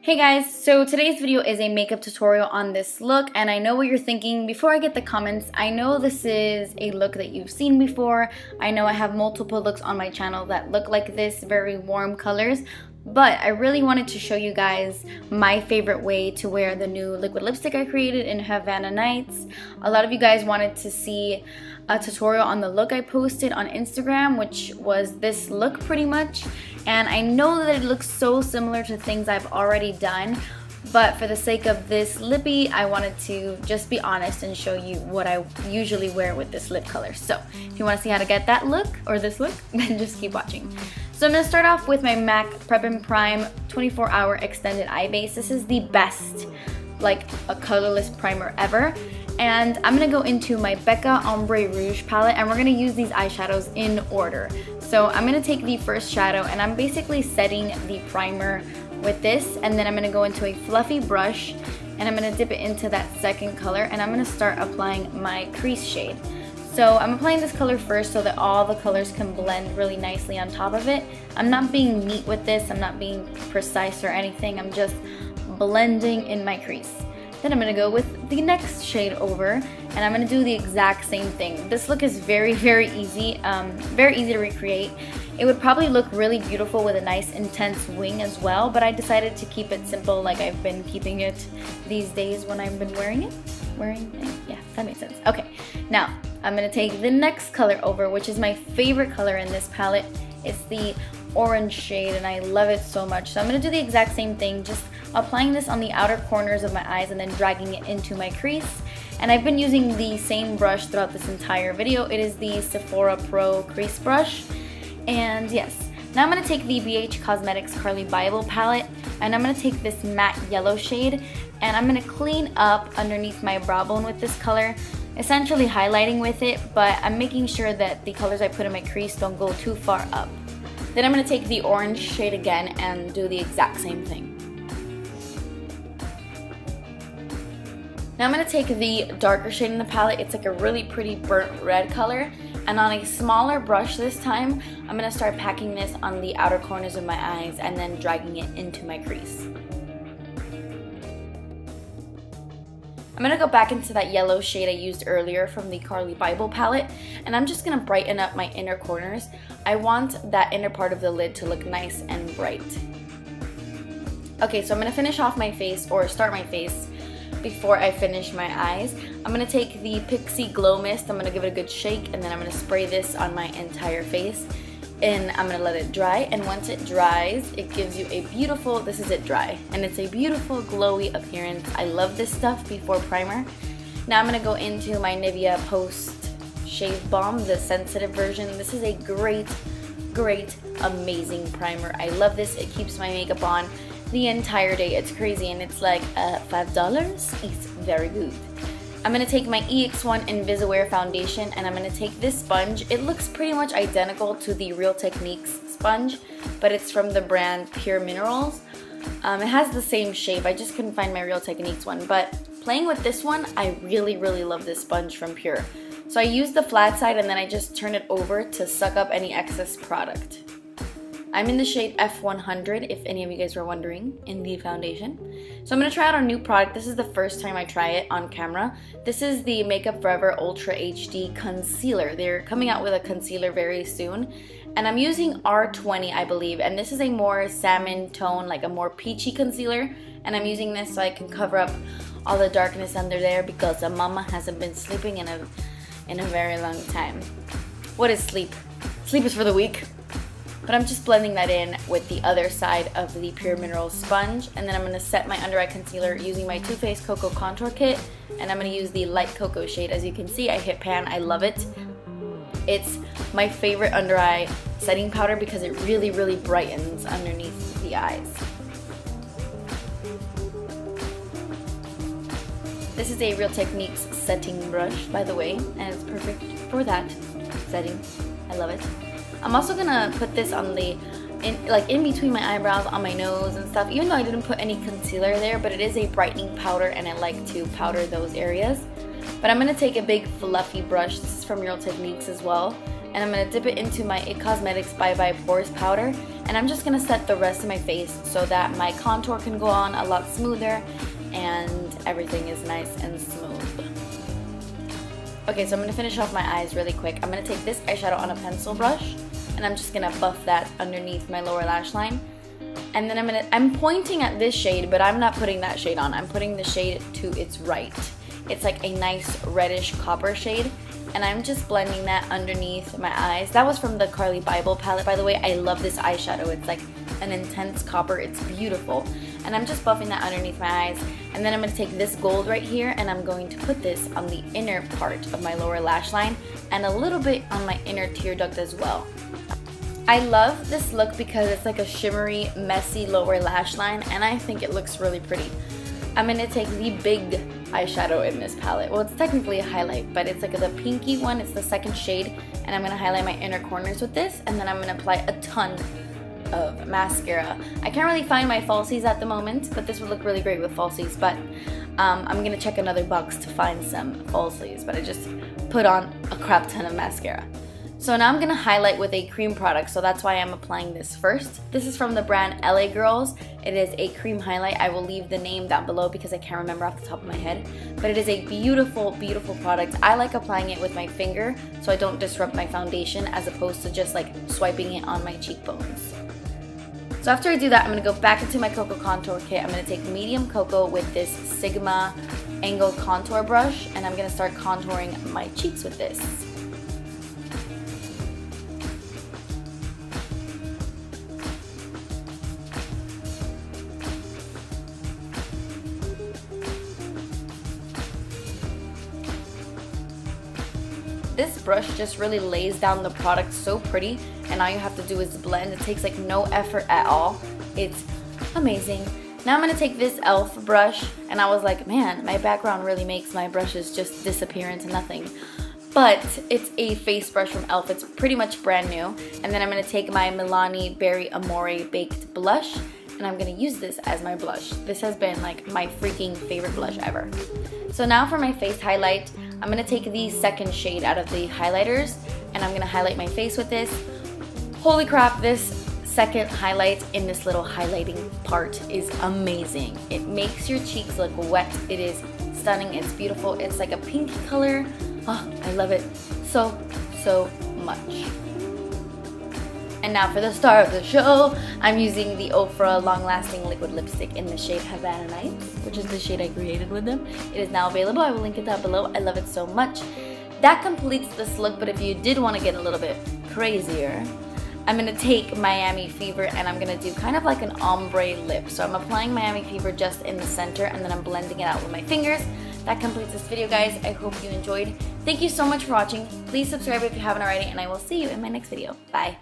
Hey guys, so today's video is a makeup tutorial on this look, and I know what you're thinking. Before I get the comments, I know this is a look that you've seen before. I know I have multiple looks on my channel that look like this, very warm colors, but I really wanted to show you guys my favorite way to wear the new liquid lipstick I created in Havana Nights. A lot of you guys wanted to see a tutorial on the look I posted on Instagram, which was this look pretty much. And I know that it looks so similar to things I've already done, but for the sake of this lippy, I wanted to just be honest and show you what I usually wear with this lip color. So if you want to see how to get that look, or this look, then just keep watching. So I'm going to start off with my MAC Prep and Prime 24-Hour Extended Eye Base. This is the best, like, a colorless primer ever. And I'm going to go into my Becca Ombre Rouge palette, and we're going to use these eyeshadows in order. So I'm going to take the first shadow, and I'm basically setting the primer with this, and then I'm going to go into a fluffy brush, and I'm going to dip it into that second color, and I'm going to start applying my crease shade. So I'm applying this color first so that all the colors can blend really nicely on top of it. I'm not being neat with this, I'm not being precise or anything, I'm just blending in my crease. Then I'm going to go with the next shade over, and I'm going to do the exact same thing. This look is very easy to recreate. It would probably look really beautiful with a nice intense wing as well, but I decided to keep it simple like I've been keeping it these days when I've been wearing it. Yeah, that makes sense. Okay, now I'm going to take the next color over, which is my favorite color in this palette. It's the orange shade, and I love it so much. So I'm going to do the exact same thing, just applying this on the outer corners of my eyes and then dragging it into my crease. And I've been using the same brush throughout this entire video. It is the Sephora Pro crease brush. And yes, now I'm going to take the BH Cosmetics Carly Bible palette, and I'm going to take this matte yellow shade, and I'm going to clean up underneath my brow bone with this color, essentially highlighting with it, but I'm making sure that the colors I put in my crease don't go too far up. Then I'm going to take the orange shade again and do the exact same thing. Now I'm going to take the darker shade in the palette. It's like a really pretty burnt red color. And on a smaller brush this time, I'm going to start packing this on the outer corners of my eyes and then dragging it into my crease. I'm going to go back into that yellow shade I used earlier from the Carly Bible palette, and I'm just going to brighten up my inner corners. I want that inner part of the lid to look nice and bright. Okay, so I'm going to finish off my face, or start my face, before I finish my eyes. I'm going to take the Pixie Glow Mist, I'm going to give it a good shake, and then I'm going to spray this on my entire face, and I'm going to let it dry. And once it dries, it gives you a beautiful, this is it dry, and it's a beautiful glowy appearance. I love this stuff before primer. Now I'm going to go into my Nivea Post Shave Balm, the sensitive version. This is a great, amazing primer. I love this. It keeps my makeup on the entire day. It's crazy, and it's like $5. It's very good. I'm going to take my EX1 Invisiwear foundation, and I'm going to take this sponge. It looks pretty much identical to the Real Techniques sponge, but it's from the brand Pure Minerals. It has the same shape. I just couldn't find my Real Techniques one, but playing with this one, I really love this sponge from Pure. So I use the flat side, and then I just turn it over to suck up any excess product. I'm in the shade F100, if any of you guys were wondering, in the foundation. So I'm going to try out our new product. This is the first time I try it on camera. This is the Makeup Forever Ultra HD Concealer. They're coming out with a concealer very soon. And I'm using R20, I believe. And this is a more salmon tone, like a more peachy concealer. And I'm using this so I can cover up all the darkness under there, because mama hasn't been sleeping in a very long time. What is sleep? Sleep is for the weak. But I'm just blending that in with the other side of the Pure Minerals sponge. And then I'm going to set my under eye concealer using my Too Faced Cocoa Contour Kit. And I'm going to use the light cocoa shade. As you can see, I hit pan. I love it. It's my favorite under eye setting powder because it really brightens underneath the eyes. This is a Real Techniques setting brush, by the way, and it's perfect for that setting. I love it. I'm also gonna put this on the, in between my eyebrows, on my nose and stuff, even though I didn't put any concealer there, but it is a brightening powder, and I like to powder those areas. But I'm gonna take a big fluffy brush, this is from Real Techniques as well, and I'm gonna dip it into my IT Cosmetics Bye Bye Pores powder, and And I'm just gonna set the rest of my face so that my contour can go on a lot smoother and everything is nice and smooth. Okay, so I'm gonna finish off my eyes really quick. I'm gonna take this eyeshadow on a pencil brush and I'm just gonna buff that underneath my lower lash line. And then I'm pointing at this shade, but I'm not putting that shade on. I'm putting the shade to its right. It's like a nice reddish copper shade. And I'm just blending that underneath my eyes. That was from the Carly Bible palette, by the way. I love this eyeshadow. It's like an intense copper. It's beautiful. And I'm just buffing that underneath my eyes. And then I'm gonna take this gold right here and I'm going to put this on the inner part of my lower lash line and a little bit on my inner tear duct as well. I love this look because it's like a shimmery, messy lower lash line, and I think it looks really pretty. I'm going to take the big eyeshadow in this palette. Well, it's technically a highlight, but it's like the pinky one. It's the second shade, and I'm going to highlight my inner corners with this, and then I'm going to apply a ton of mascara. I can't really find my falsies at the moment, but this would look really great with falsies, but I'm going to check another box to find some falsies, but I just put on a crap ton of mascara. So now I'm going to highlight with a cream product, so that's why I'm applying this first. This is from the brand LA Girls. It is a cream highlight. I will leave the name down below because I can't remember off the top of my head. But it is a beautiful, beautiful product. I like applying it with my finger so I don't disrupt my foundation as opposed to just like swiping it on my cheekbones. So after I do that, I'm going to go back into my Cocoa Contour Kit. I'm going to take medium cocoa with this Sigma angled contour brush, and I'm going to start contouring my cheeks with this. This brush just really lays down the product so pretty, and all you have to do is blend. It takes like no effort at all. It's amazing. Now I'm going to take this e.l.f. brush, and I was like, man, my background really makes my brushes just disappear into nothing. But it's a face brush from e.l.f. It's pretty much brand new. And then I'm going to take my Milani Berry Amore Baked Blush, and I'm going to use this as my blush. This has been like my freaking favorite blush ever. So now for my face highlight, I'm going to take the second shade out of the highlighters, and I'm going to highlight my face with this. Holy crap, this second highlight in this little highlighting part is amazing. It makes your cheeks look wet. It is stunning. It's beautiful. It's like a pinky color. Oh, I love it so, so much. And now for the star of the show, I'm using the Ofra Long Lasting Liquid Lipstick in the shade Havana Nights, which is the shade I created with them. It is now available. I will link it down below. I love it so much. That completes this look, but if you did want to get a little bit crazier, I'm going to take Miami Fever and I'm going to do kind of like an ombre lip. So I'm applying Miami Fever just in the center, and then I'm blending it out with my fingers. That completes this video, guys. I hope you enjoyed. Thank you so much for watching. Please subscribe if you haven't already, and I will see you in my next video. Bye.